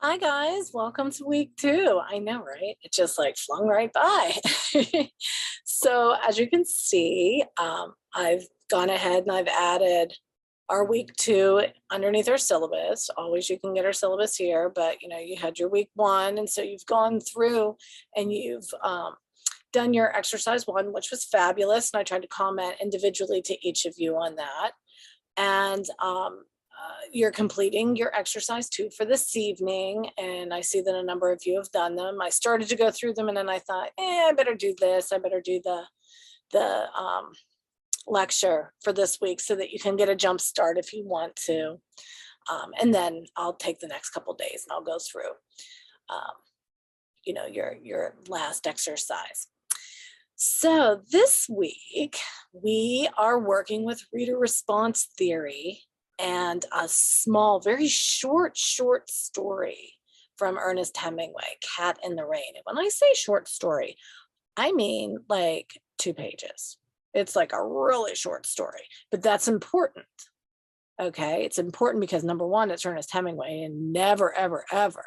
Hi guys, welcome to week 2. I know, right? It just like flung right by. So as you can see, I've gone ahead and I've added our week 2 underneath our syllabus. Always you can get our syllabus here, but you had your week 1, and so you've gone through and you've done your exercise 1, which was fabulous. And I tried to comment individually to each of you on that. And you're completing your exercise 2 for this evening, and I see that a number of you have done them. I started to go through them, and then I thought, I better do this. I better do the lecture for this week so that you can get a jump start if you want to. And then I'll take the next couple days and I'll go through, your last exercise. So this week we are working with reader response theory and a small, very short story from Ernest Hemingway, Cat in the Rain. And when I say short story, I mean like 2 pages. It's like a really short story, but that's important. Okay, it's important because number one, it's Ernest Hemingway and never, ever, ever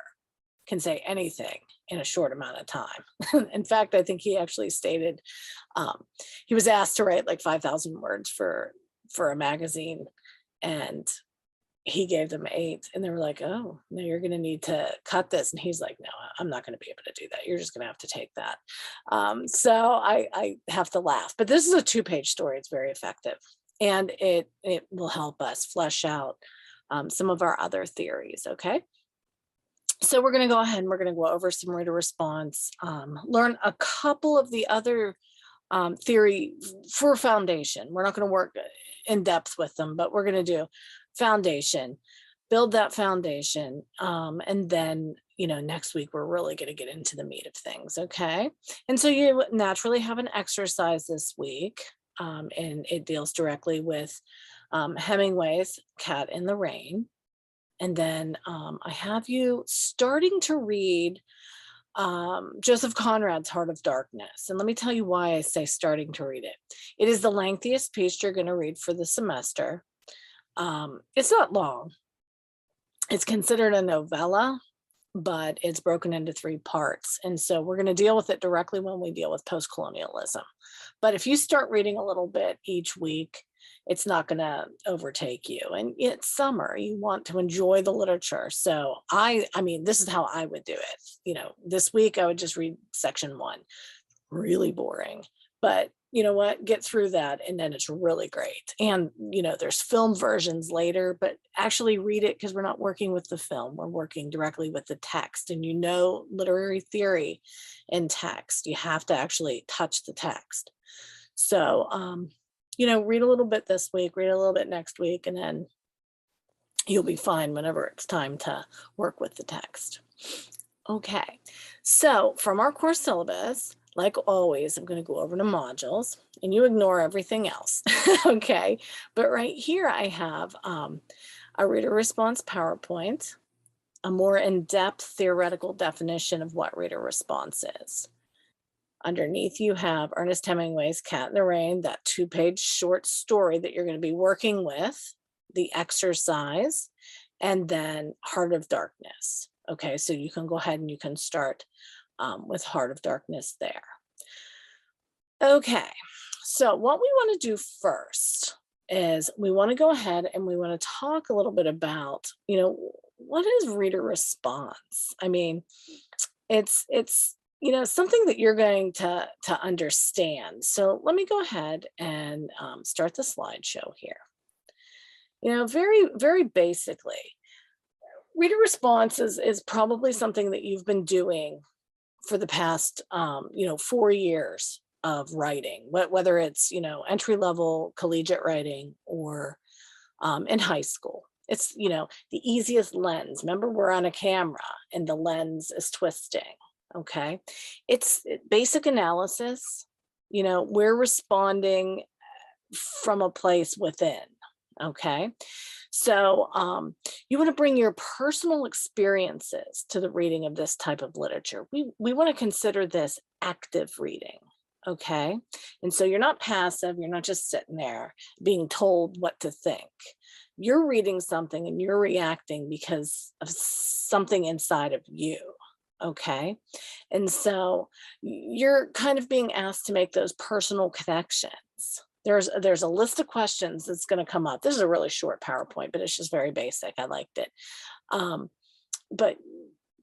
can say anything in a short amount of time. In fact, I think he actually stated he was asked to write like 5,000 words for a magazine, and he gave them 8, and they were like, oh no, you're going to need to cut this. And he's like, no, I'm not going to be able to do that. You're just going to have to take that. So I have to laugh, but this is a 2-page story. It's very effective, and it will help us flesh out some of our other theories. Okay, so we're going to go ahead and we're going to go over some reader response, learn a couple of the other theory for foundation. We're not going to work in depth with them, but we're going to do foundation, build that foundation. And then, next week, we're really going to get into the meat of things. Okay. And so you naturally have an exercise this week, and it deals directly with Hemingway's Cat in the Rain. And then I have you starting to read Joseph Conrad's Heart of Darkness. And let me tell you why I say starting to read it. It is the lengthiest piece you're going to read for the semester. It's not long. It's considered a novella, but it's broken into 3 parts. And so we're going to deal with it directly when we deal with post-colonialism. But if you start reading a little bit each week, it's not going to overtake you. And it's summer. You want to enjoy the literature. So I mean, this is how I would do it. This week I would just read section 1. Really boring. But you know what? Get through that, and then it's really great. And there's film versions later, but actually read it, because we're not working with the film. We're working directly with the text. And literary theory in text, you have to actually touch the text. So read a little bit this week, read a little bit next week, and then you'll be fine whenever it's time to work with the text. Okay, so from our course syllabus, like always, I'm going to go over to modules, and you ignore everything else. Okay, but right here I have a reader response PowerPoint, a more in-depth theoretical definition of what reader response is. Underneath you have Ernest Hemingway's Cat in the Rain, that 2-page short story that you're going to be working with, the exercise, and then Heart of Darkness. Okay, so you can go ahead and you can start with Heart of Darkness there. Okay, so what we want to do first is we want to go ahead and we want to talk a little bit about, what is reader response? I mean, it's something that you're going to understand. So let me go ahead and start the slideshow here. Very, very basically, reader response is probably something that you've been doing for the past, 4 years of writing, whether it's, entry-level collegiate writing or in high school. It's, the easiest lens. Remember, we're on a camera and the lens is twisting. Okay, it's basic analysis. We're responding from a place within. Okay, so you want to bring your personal experiences to the reading of this type of literature. We want to consider this active reading. Okay, and so you're not passive. You're not just sitting there being told what to think. You're reading something and you're reacting because of something inside of you. Okay. And so you're kind of being asked to make those personal connections. There's a list of questions that's going to come up. This is a really short PowerPoint, but it's just very basic. I liked it. Um, but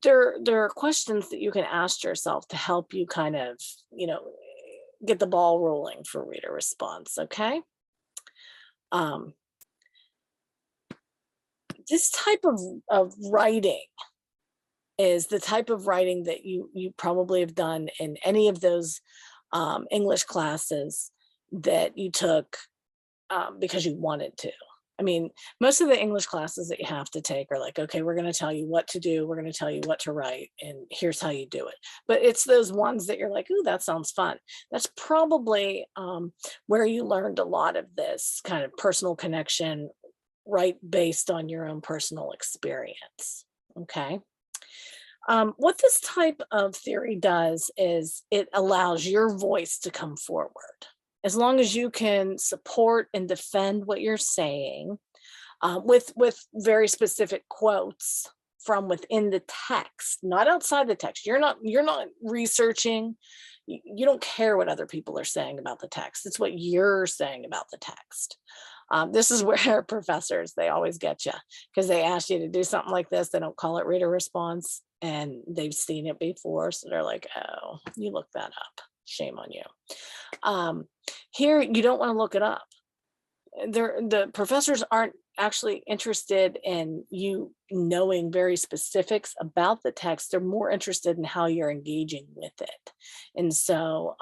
there are questions that you can ask yourself to help you kind of, get the ball rolling for reader response. Okay. Um, this type of writing is the type of writing that you probably have done in any of those English classes that you took because you wanted to. I mean, most of the English classes that you have to take are like, okay, we're going to tell you what to do, we're going to tell you what to write, and here's how you do it. But it's those ones that you're like, ooh, that sounds fun. That's probably where you learned a lot of this kind of personal connection, right, based on your own personal experience. Okay. What this type of theory does is it allows your voice to come forward. As long as you can support and defend what you're saying with very specific quotes from within the text, not outside the text. You're not researching. You don't care what other people are saying about the text. It's what you're saying about the text. This is where professors, they always get you because they ask you to do something like this. They don't call it reader response and they've seen it before. So they're like, oh, you look that up. Shame on you. Here, you don't want to look it up. The professors aren't actually interested in you knowing very specifics about the text. They're more interested in how you're engaging with it. And so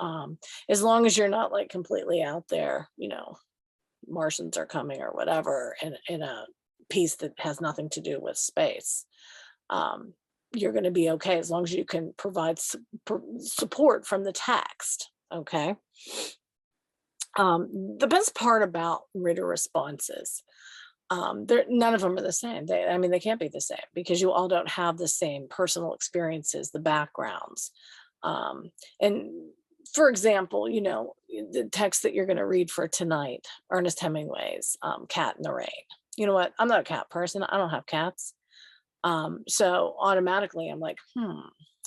as long as you're not like completely out there, Martians are coming or whatever in a piece that has nothing to do with space, you're going to be okay as long as you can provide support from the text. Okay. The best part about reader responses, none of them are the same. They can't be the same because you all don't have the same personal experiences, the backgrounds. And for example, the text that you're going to read for tonight, Ernest Hemingway's Cat in the Rain. You know what? I'm not a cat person. I don't have cats. So automatically I'm like,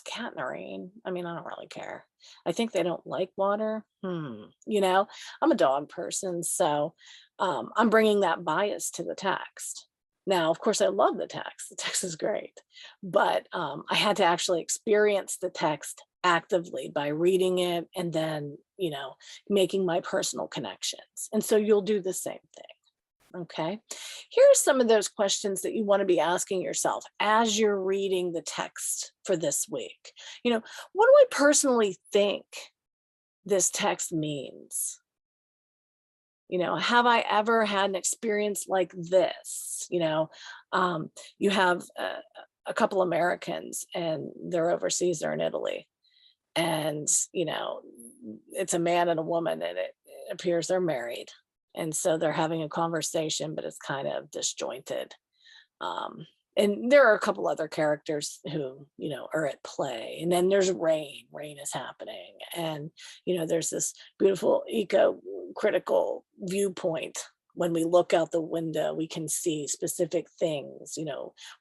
cat in the rain. I don't really care. I think they don't like water. I'm a dog person. So I'm bringing that bias to the text. Now, of course, I love the text. The text is great. But I had to actually experience the text actively by reading it and then, making my personal connections. And so you'll do the same thing. Okay. Here are some of those questions that you want to be asking yourself as you're reading the text for this week. What do I personally think this text means? Have I ever had an experience like this? You have a couple Americans and they're overseas, they're in Italy. And, it's a man and a woman and it appears they're married. And so they're having a conversation, but it's kind of disjointed. And there are a couple other characters who, are at play. And then there's rain. Rain is happening. And, there's this beautiful eco-critical viewpoint. When we look out the window, we can see specific things,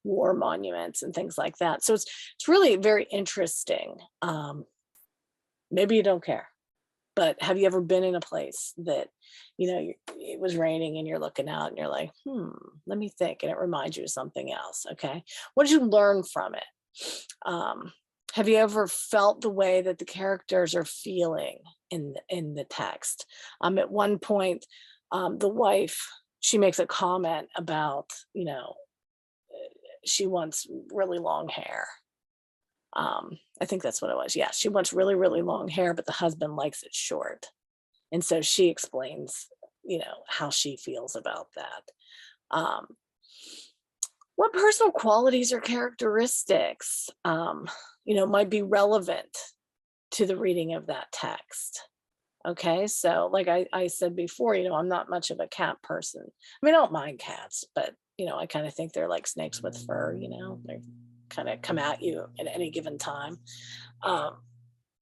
war monuments and things like that. So it's really very interesting. Maybe you don't care. But have you ever been in a place that, it was raining and you're looking out and you're like, let me think. And it reminds you of something else. Okay. What did you learn from it? Have you ever felt the way that the characters are feeling in the text? At one point, the wife, she makes a comment about, she wants really long hair. I think that's what it was. Yeah, she wants really, really long hair, but the husband likes it short. And so she explains, how she feels about that. What personal qualities or characteristics, might be relevant to the reading of that text? Okay, so like I said before, I'm not much of a cat person. I don't mind cats, but, I kind of think they're like snakes with fur, they kind of come at you at any given time.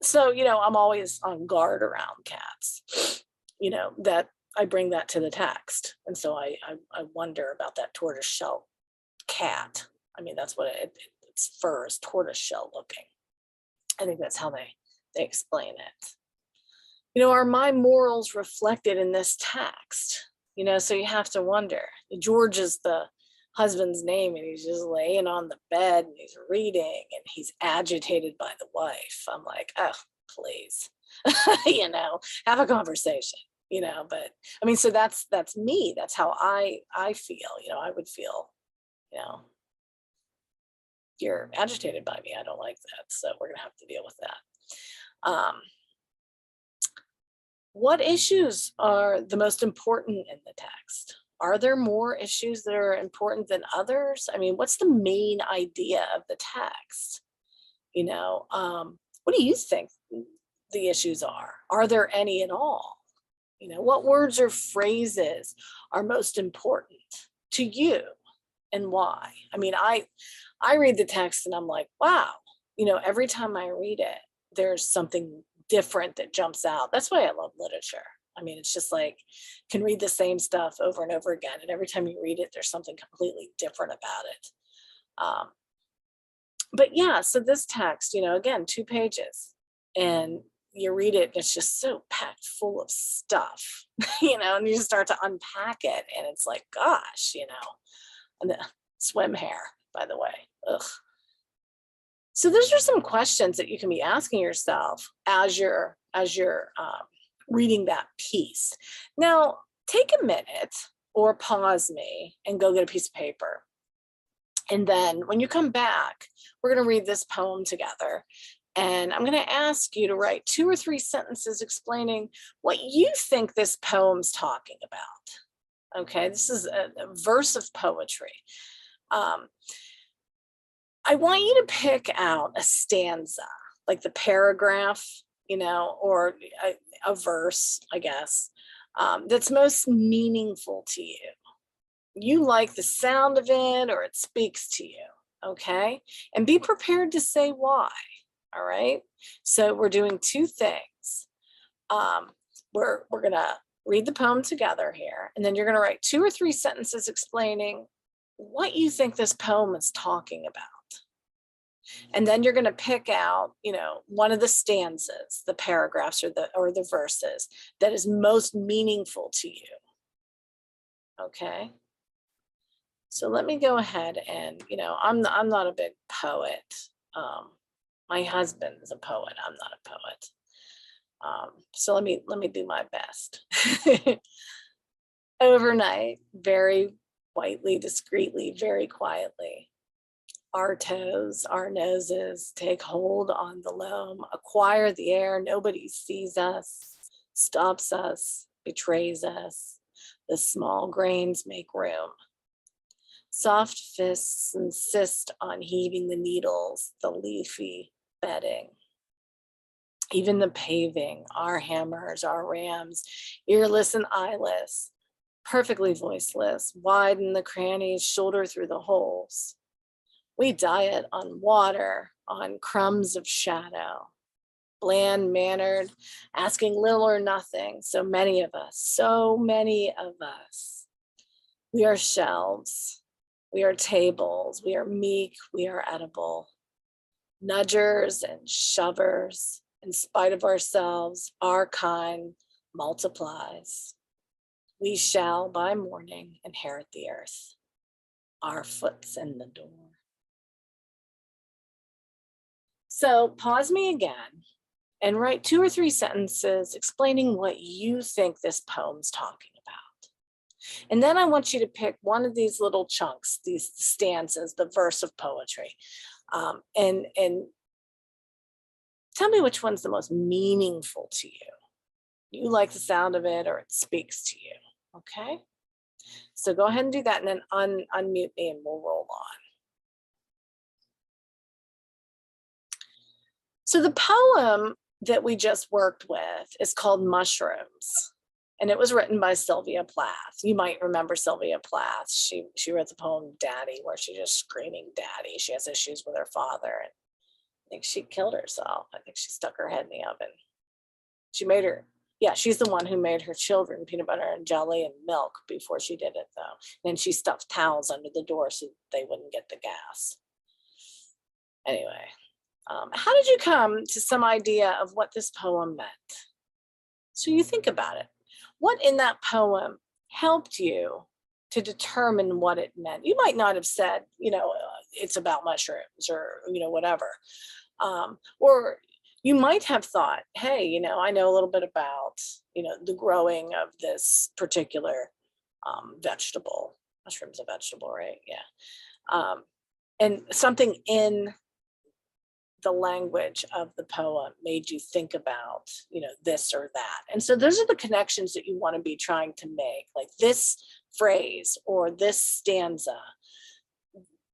So, I'm always on guard around cats, that I bring that to the text. And so I wonder about that tortoiseshell cat. I mean, that's what its fur is tortoiseshell looking. I think that's how they explain it. Are my morals reflected in this text? So you have to wonder. George is the husband's name, and he's just laying on the bed and he's reading and he's agitated by the wife. I'm like, oh, please, have a conversation, but I mean, so that's me. That's how I feel, I would feel, you're agitated by me. I don't like that. So we're going to have to deal with that. What issues are the most important in the text? Are there more issues that are important than others? I mean, what's the main idea of the text? What do you think the issues are? Are there any at all? What words or phrases are most important to you and why? I mean, I read the text and I'm like, wow, every time I read it, there's something different that jumps out. That's why I love literature. I mean, it's just like, can read the same stuff over and over again. And every time you read it, there's something completely different about it. But yeah, so this text, again, 2 pages, and you read it and it's just so packed full of stuff, and you just start to unpack it and it's like, gosh, and the swim hair, by the way. Ugh. So those are some questions that you can be asking yourself as you're reading that piece. Now, take a minute or pause me and go get a piece of paper. And then when you come back, we're going to read this poem together. And I'm going to ask you to write 2 or 3 sentences explaining what you think this poem's talking about. Okay, this is a verse of poetry. I want you to pick out a stanza, like the paragraph, or a verse, I guess, that's most meaningful to you. You like the sound of it or it speaks to you, okay? And be prepared to say why, all right? So we're doing 2 things. We're gonna read the poem together here, and then you're gonna write 2 or 3 sentences explaining what you think this poem is talking about. And then you're going to pick out, one of the stanzas, the paragraphs or the verses that is most meaningful to you. Okay. So let me go ahead and, I'm not a big poet. My husband is a poet. I'm not a poet. So let me do my best. Overnight, very whitely, discreetly, very quietly. Our toes, our noses take hold on the loam, acquire the air. Nobody sees us, stops us, betrays us. The small grains make room. Soft fists insist on heaving the needles, the leafy bedding. Even the paving, our hammers, our rams, earless and eyeless, perfectly voiceless, widen the crannies, shoulder through the holes. We diet on water, on crumbs of shadow, bland mannered, asking little or nothing. So many of us. We are shelves, we are tables, we are meek, we are edible. Nudgers and shovers, in spite of ourselves, our kind multiplies. We shall by morning inherit the earth, our foot's in the door. So pause me again and write 2 or 3 sentences explaining what you think this poem's talking about. And then I want you to pick one of these little chunks, these stanzas, the verse of poetry, and tell me which one's the most meaningful to you. You like the sound of it or it speaks to you, okay? So go ahead and do that and then unmute me and we'll roll on. So the poem that we just worked with is called Mushrooms, and it was written by Sylvia Plath. You might remember Sylvia Plath. She wrote the poem Daddy, where she's just screaming daddy. She has issues with her father, and I think she killed herself. I think she stuck her head in the oven. Yeah, she's the one who made her children peanut butter and jelly and milk before she did it, though. And she stuffed towels under the door so they wouldn't get the gas. Anyway, how did you come to some idea of what this poem meant? So you think about it. What in that poem helped you to determine what it meant? You might not have said, it's about mushrooms or, whatever. Or you might have thought, hey, I know a little bit about, the growing of this particular vegetable. Mushroom's a vegetable, right? Yeah. And something in the language of the poem made you think about, this or that. And so those are the connections that you want to be trying to make, like this phrase or this stanza,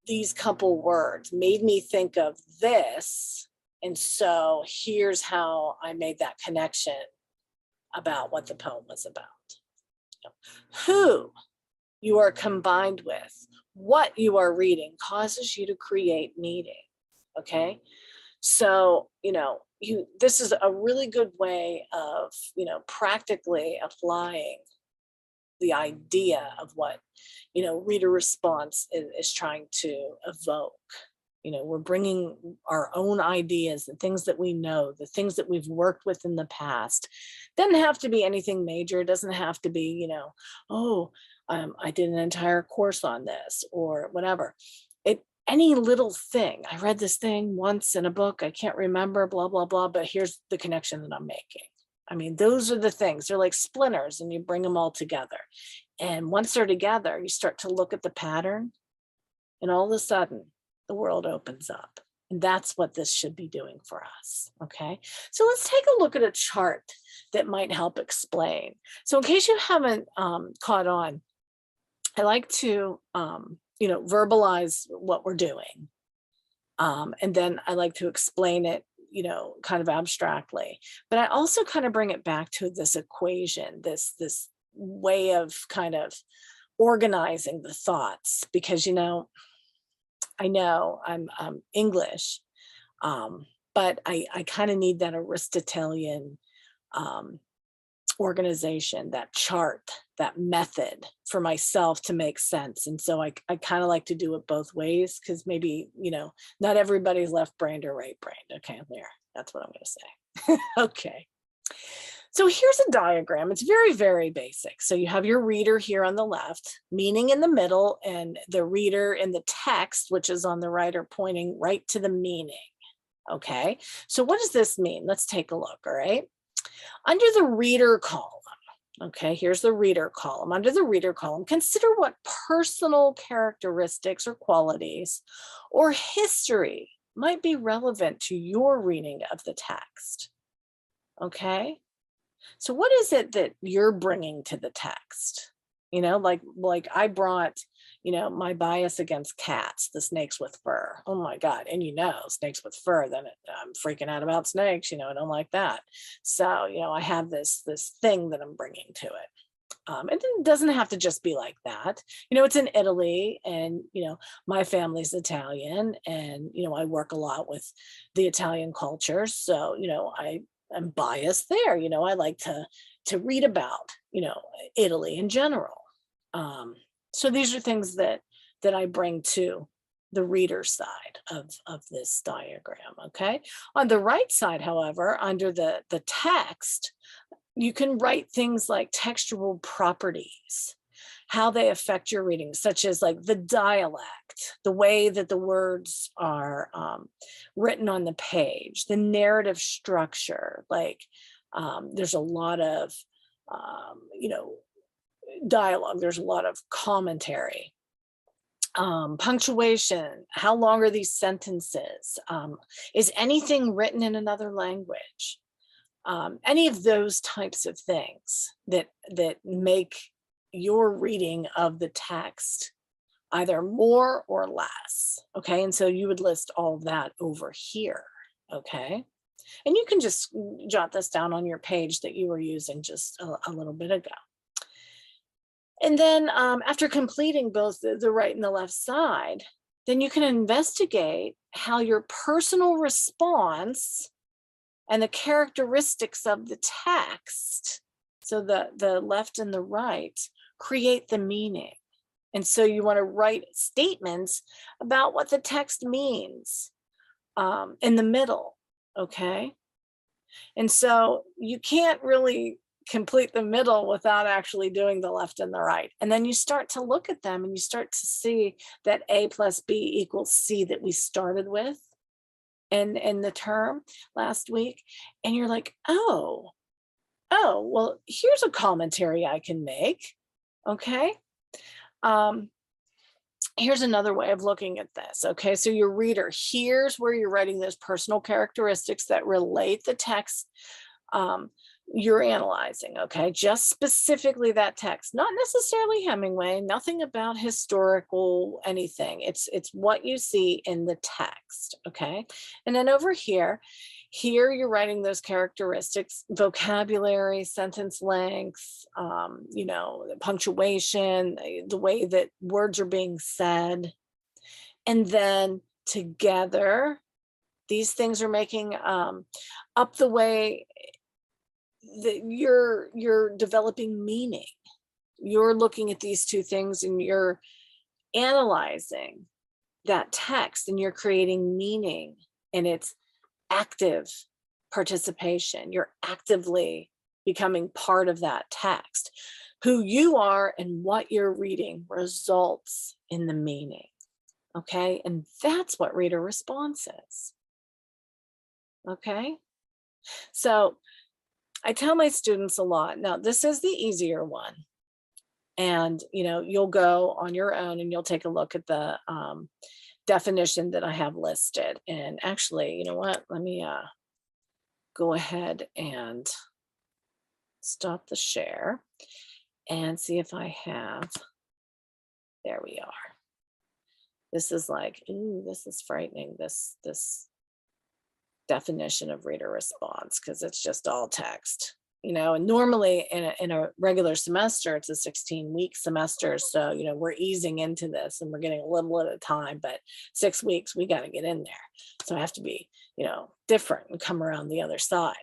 these couple words made me think of this. And so here's how I made that connection about what the poem was about. Who you are combined with, what you are reading causes you to create meaning. Okay. So, this is a really good way of, practically applying the idea of what, reader response is trying to evoke. We're bringing our own ideas, the things that we know, the things that we've worked with in the past. Doesn't have to be anything major. It doesn't have to be, I did an entire course on this or whatever. Any little thing. I read this thing once in a book. I can't remember, blah, blah, blah, but here's the connection that I'm making. I mean, those are the things. They're like splinters and you bring them all together. And once they're together, you start to look at the pattern and all of a sudden the world opens up. And that's what this should be doing for us. Okay. So let's take a look at a chart that might help explain. So in case you haven't caught on, I like to, verbalize what we're doing. And then I like to explain it, kind of abstractly, but I also kind of bring it back to this equation, this way of kind of organizing the thoughts, because, I know I'm English, but I kind of need that Aristotelian organization, that chart, that method for myself to make sense. And so I kind of like to do it both ways because maybe, not everybody's left-brained or right-brained. Okay, there, that's what I'm going to say. Okay. So here's a diagram. It's very, very basic. So you have your reader here on the left, meaning in the middle, and the reader in the text, which is on the right, are pointing right to the meaning. Okay. So what does this mean? Let's take a look. All right. Under the reader column, okay, here's the reader column. Under the reader column, consider what personal characteristics or qualities or history might be relevant to your reading of the text. Okay, so what is it that you're bringing to the text? Like I brought, my bias against cats, the snakes with fur. Oh my God. And snakes with fur, then I'm freaking out about snakes, I don't like that. So, I have this thing that I'm bringing to it. It doesn't have to just be like that. It's in Italy and, my family's Italian and, I work a lot with the Italian culture. So, I'm biased there. I like to read about, Italy in general. So these are things that I bring to the reader side of this diagram. Okay. On the right side, however, under the text, you can write things like textual properties, how they affect your reading, such as like the dialect, the way that the words are written on the page, the narrative structure, like there's a lot of, dialogue, there's a lot of commentary, punctuation, how long are these sentences, is anything written in another language, any of those types of things that make your reading of the text either more or less. Okay, and so you would list all of that over here. Okay, and you can just jot this down on your page that you were using just a little bit ago. And then after completing both the right and the left side, then you can investigate how your personal response and the characteristics of the text So the left and the right create the meaning. And so you want to write statements about what the text means in the middle. Okay. And so you can't really complete the middle without actually doing the left and the right. And then you start to look at them and you start to see that A plus B equals C that we started with in the term last week. And you're like, oh, well, here's a commentary I can make. Okay. Um, Here's another way of looking at this. Okay, so your reader, here's where you're writing those personal characteristics that relate the text you're analyzing. Okay, just specifically that text, not necessarily Hemingway, nothing about historical anything. It's what you see in the text. Okay, and then over here, you're writing those characteristics, vocabulary, sentence length, punctuation, the way that words are being said. And then together, these things are making up the way that you're developing meaning. You're looking at these two things and you're analyzing that text and you're creating meaning, and it's active participation. You're actively becoming part of that text. Who you are and what you're reading results in the meaning. Okay, and that's what reader response is. Okay, so I tell my students a lot. Now, this is the easier one. And, you'll go on your own and you'll take a look at the definition that I have listed. And actually, you know what? Let me go ahead and stop the share and see if I have. There we are. This is like, ooh, this is frightening. This definition of reader response, because it's just all text, and normally in a regular semester, it's a 16-week semester. So, we're easing into this and we're getting a little at a time, but 6 weeks, we got to get in there. So I have to be, different and come around the other side.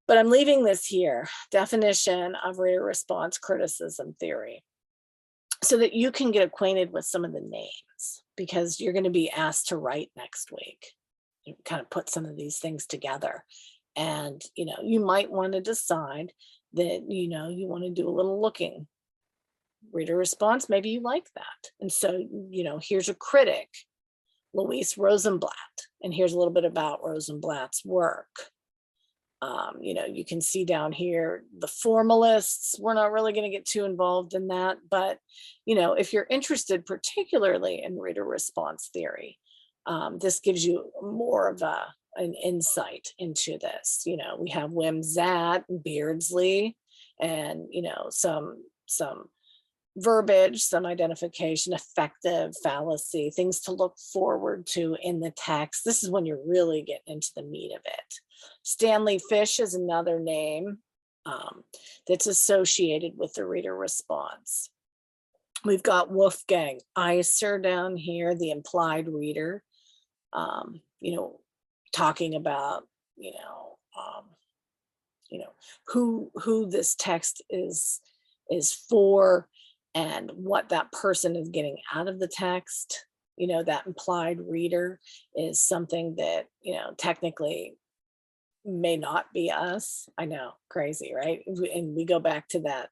But I'm leaving this here, definition of reader response criticism theory, so that you can get acquainted with some of the names, because you're going to be asked to write next week. You kind of put some of these things together, and you might want to decide that you want to do a little looking. Reader response, maybe you like that. And so here's a critic, Luis Rosenblatt, and here's a little bit about Rosenblatt's work. You can see down here the formalists. We're not really going to get too involved in that, but if you're interested particularly in reader response theory, this gives you more of an insight into this. We have Wimsatt, Beardsley, and some verbiage, some identification, effective, fallacy, things to look forward to in the text. This is when you're really getting into the meat of it. Stanley Fish is another name that's associated with the reader response. We've got Wolfgang Iser down here, the implied reader, talking about, who this text is for and what that person is getting out of the text. That implied reader is something that, technically may not be us. I know, crazy, right? And we go back to that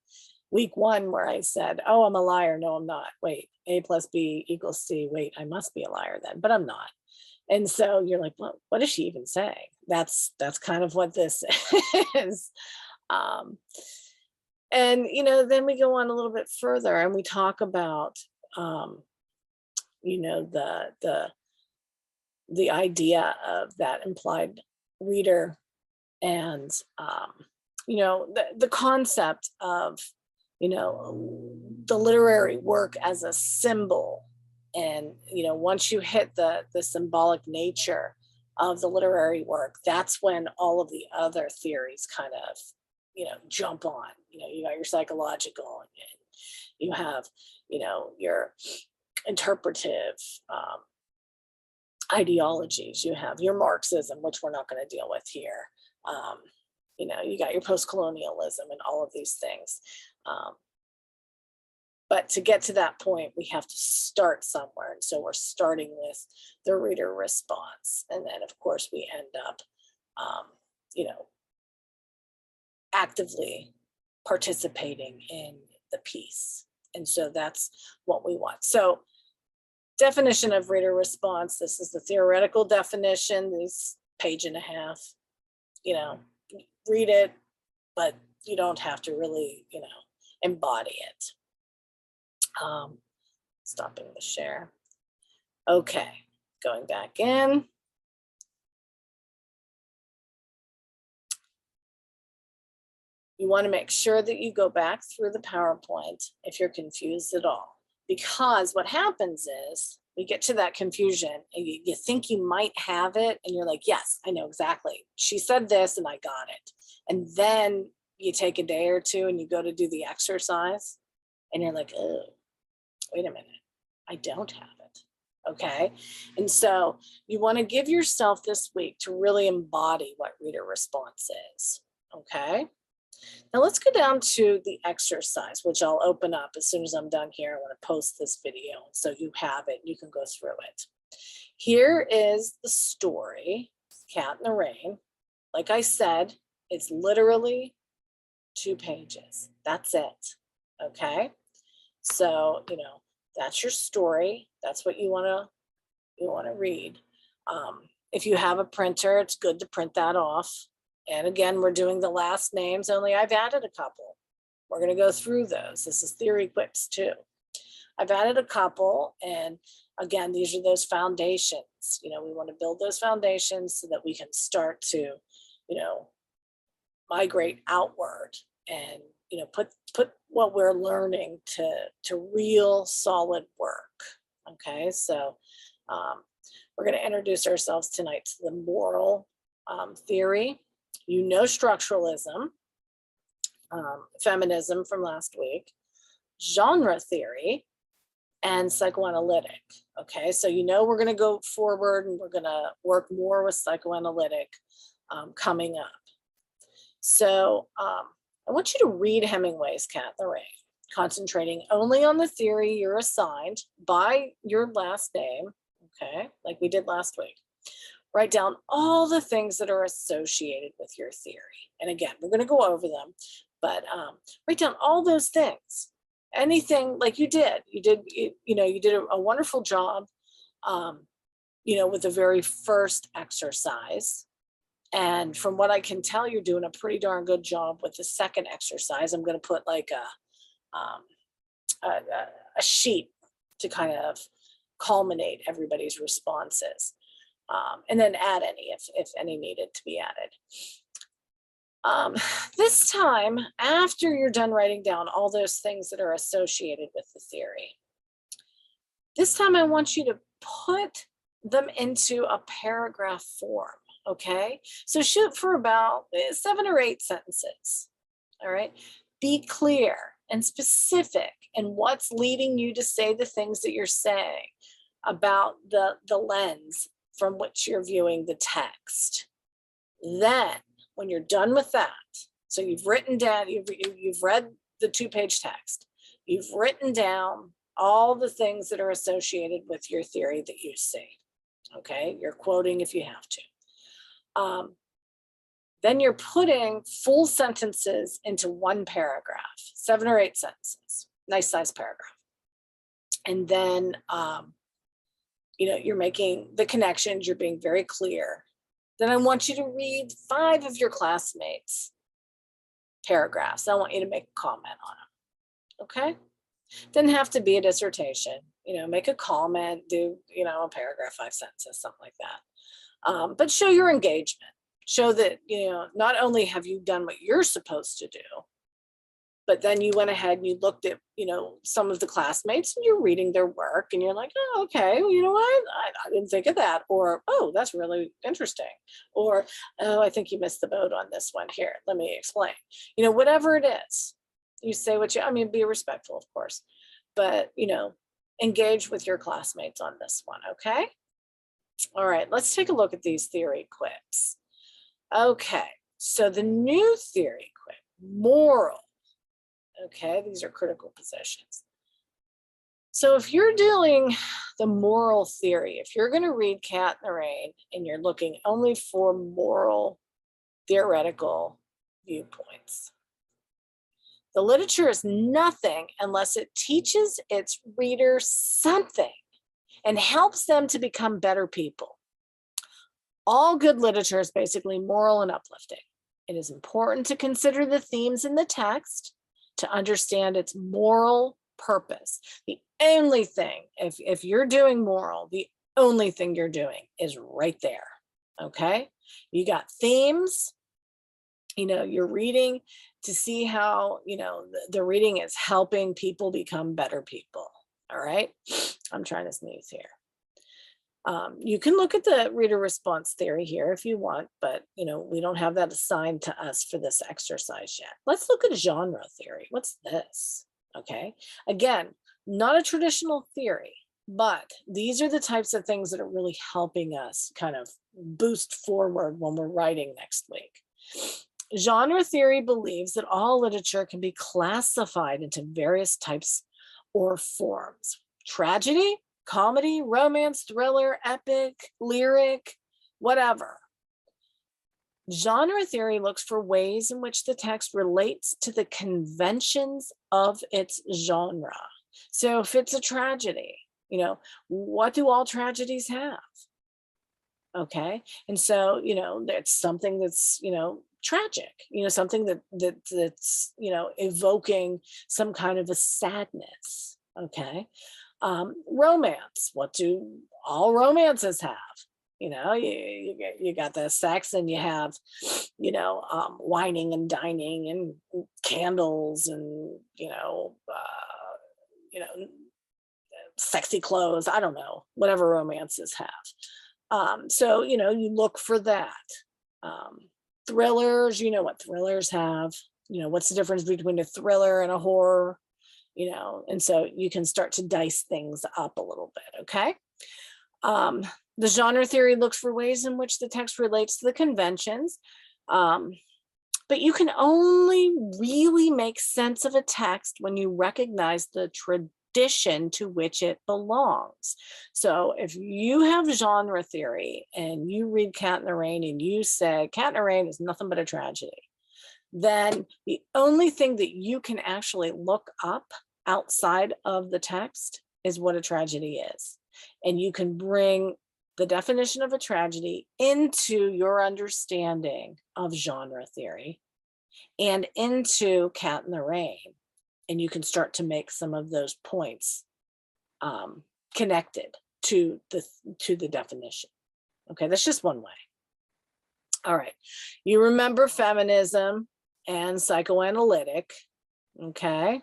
week 1 where I said, oh, I'm a liar. No, I'm not. Wait, A plus B equals C. Wait, I must be a liar then, but I'm not. And so you're like, well, what is she even saying? That's kind of what this is. And, then we go on a little bit further and we talk about, the idea of that implied reader, and, the concept of, the literary work as a symbol. And, once you hit the symbolic nature of the literary work, that's when all of the other theories kind of, jump on. You got your psychological, and you have, your interpretive ideologies. You have your Marxism, which we're not going to deal with here. You know, you got your post-colonialism and all of these things. But to get to that point, we have to start somewhere. And so we're starting with the reader response. And then, of course, we end up, you know, actively participating in the piece. And so that's what we want. So definition of reader response, this is the theoretical definition, this page and a half, you know, read it, but you don't have to really, you know, embody it. Stopping the share. Okay, going back in. You want to make sure that you go back through the PowerPoint if you're confused at all, because what happens is we get to that confusion and you think you might have it and you're like, yes, I know exactly. She said this and I got it. And then you take a day or two and you go to do the exercise and you're like, oh, wait a minute, I don't have it. Okay. And so you want to give yourself this week to really embody what reader response is. Okay. Now let's go down to the exercise, which I'll open up as soon as I'm done here. I want to post this video so you have it, you can go through it. Here is the story, Cat in the Rain. Like I said, it's literally 2 pages. That's it. Okay. So, you know, that's your story. That's what you want to read. If you have a printer, it's good to print that off. And again, we're doing the last names, only I've added a couple. We're going to go through those. This is Theory Quips too. I've added a couple, and again, these are those foundations. You know, we want to build those foundations so that we can start to, you know, migrate outward and, you know, put what we're learning to real solid work. Okay, so we're going to introduce ourselves tonight to the moral theory. You know, structuralism, feminism from last week, genre theory, and psychoanalytic. Okay, so you know we're going to go forward and we're going to work more with psychoanalytic coming up. So I want you to read Hemingway's Cat in the Rain, concentrating only on the theory you're assigned by your last name, okay, like we did last week. Write down all the things that are associated with your theory. And again, we're going to go over them, but write down all those things. Anything like you did a wonderful job, you know, with the very first exercise. And from what I can tell, you're doing a pretty darn good job with the second exercise. I'm going to put like a sheet to kind of culminate everybody's responses. And then add any if any needed to be added. This time, after you're done writing down all those things that are associated with the theory, this time I want you to put them into a paragraph form, okay? So shoot for about 7 or 8 sentences, all right? Be clear and specific in what's leading you to say the things that you're saying about the lens from which you're viewing the text. Then, when you're done with that, so you've written down, you've read the 2-page text, you've written down all the things that are associated with your theory that you see. Okay, you're quoting if you have to. Then you're putting full sentences into one paragraph, 7 or 8 sentences, nice size paragraph. And then, you know, you're making the connections, you're being very clear. Then I want you to read 5 of your classmates' paragraphs. I want you to make a comment on them, okay? Doesn't have to be a dissertation, you know, make a comment, do, you know, a paragraph, 5 sentences, something like that. But show your engagement, show that, you know, not only have you done what you're supposed to do, but then you went ahead and you looked at, you know, some of the classmates and you're reading their work and you're like, oh, okay, well, you know what? I didn't think of that. Or, oh, that's really interesting. Or, oh, I think you missed the boat on this one. Here, let me explain. You know, whatever it is, you say what you, I mean, be respectful, of course, but, you know, engage with your classmates on this one, okay? All right, let's take a look at these theory quips. Okay, So the new theory quip, moral. Okay, these are critical possessions. So if you're doing the moral theory, if you're going to read Cat in the Rain and you're looking only for moral theoretical viewpoints, the literature is nothing unless it teaches its readers something and helps them to become better people. All good literature is basically moral and uplifting. It is important to consider the themes in the text to understand its moral purpose. The only thing, if you're doing moral, the only thing you're doing is right there, okay? You got themes, you're reading to see how, the reading is helping people become better people, all right? I'm trying to sneeze here. You can look at the reader response theory here if you want, but we don't have that assigned to us for this exercise yet. Let's look at genre theory. What's this? Okay, again, not a traditional theory, but these are the types of things that are really helping us kind of boost forward when we're writing next week. Genre theory believes that all literature can be classified into various types or forms. Tragedy, comedy, romance, thriller, epic, lyric, whatever. Genre theory looks for ways in which the text relates to the conventions of its genre. So if it's a tragedy, what do all tragedies have? Okay. And so, it's something that's, tragic, something that's, evoking some kind of a sadness. Okay. Romance, what do all romances have? You got the sex and you have, whining and dining and candles and, sexy clothes. I don't know, whatever romances have. So, you look for that. Thrillers, what thrillers have, what's the difference between a thriller and a horror? And so you can start to dice things up a little bit, okay? The genre theory looks for ways in which the text relates to the conventions, but you can only really make sense of a text when you recognize the tradition to which it belongs. So if you have genre theory and you read Cat in the Rain and you say, Cat in the Rain is nothing but a tragedy, then the only thing that you can actually look up outside of the text is what a tragedy is. And you can bring the definition of a tragedy into your understanding of genre theory and into Cat in the Rain. And you can start to make some of those points connected to the definition. Okay, that's just one way. All right, you remember feminism and psychoanalytic, okay?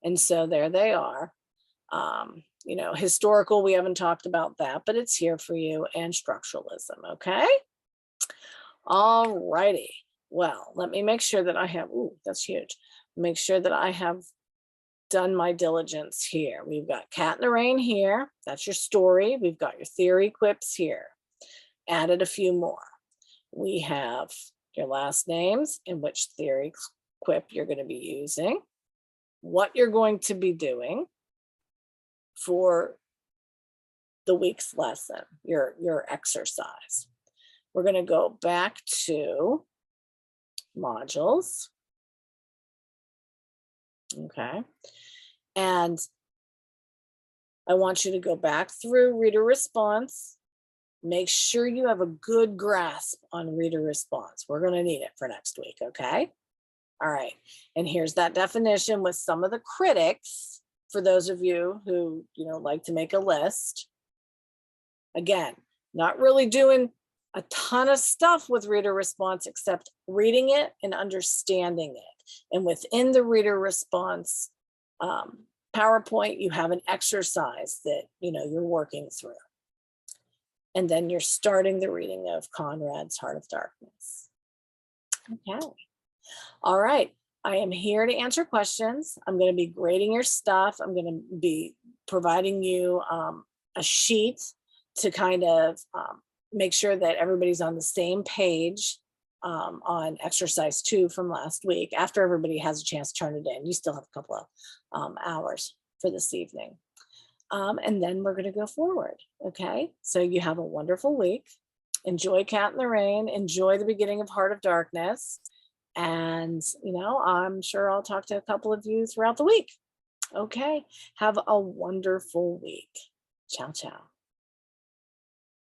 And so there they are. Historical, we haven't talked about that, but it's here for you, and structuralism, okay? All righty. Well, let me make sure that I have, ooh, that's huge. Make sure that I have done my diligence here. We've got Cat in the Rain here. That's your story. We've got your theory quips here. Added a few more. We have your last names and which theory quip you're going to be using, what you're going to be doing for the week's lesson, your exercise. We're going to go back to modules. Okay. And I want you to go back through reader response. Make sure you have a good grasp on reader response. We're going to need it for next week, okay? All right. And here's that definition with some of the critics for those of you who, like to make a list. Again, not really doing a ton of stuff with reader response except reading it and understanding it. And within the reader response PowerPoint, you have an exercise that you're working through. And then you're starting the reading of Conrad's Heart of Darkness. Okay. All right. I am here to answer questions. I'm going to be grading your stuff. I'm going to be providing you a sheet to kind of make sure that everybody's on the same page on exercise 2 from last week. After everybody has a chance to turn it in, you still have a couple of hours for this evening. And then we're going to go forward. Okay. So you have a wonderful week. Enjoy Cat in the Rain. Enjoy the beginning of Heart of Darkness. And, I'm sure I'll talk to a couple of you throughout the week. Okay. Have a wonderful week. Ciao, ciao.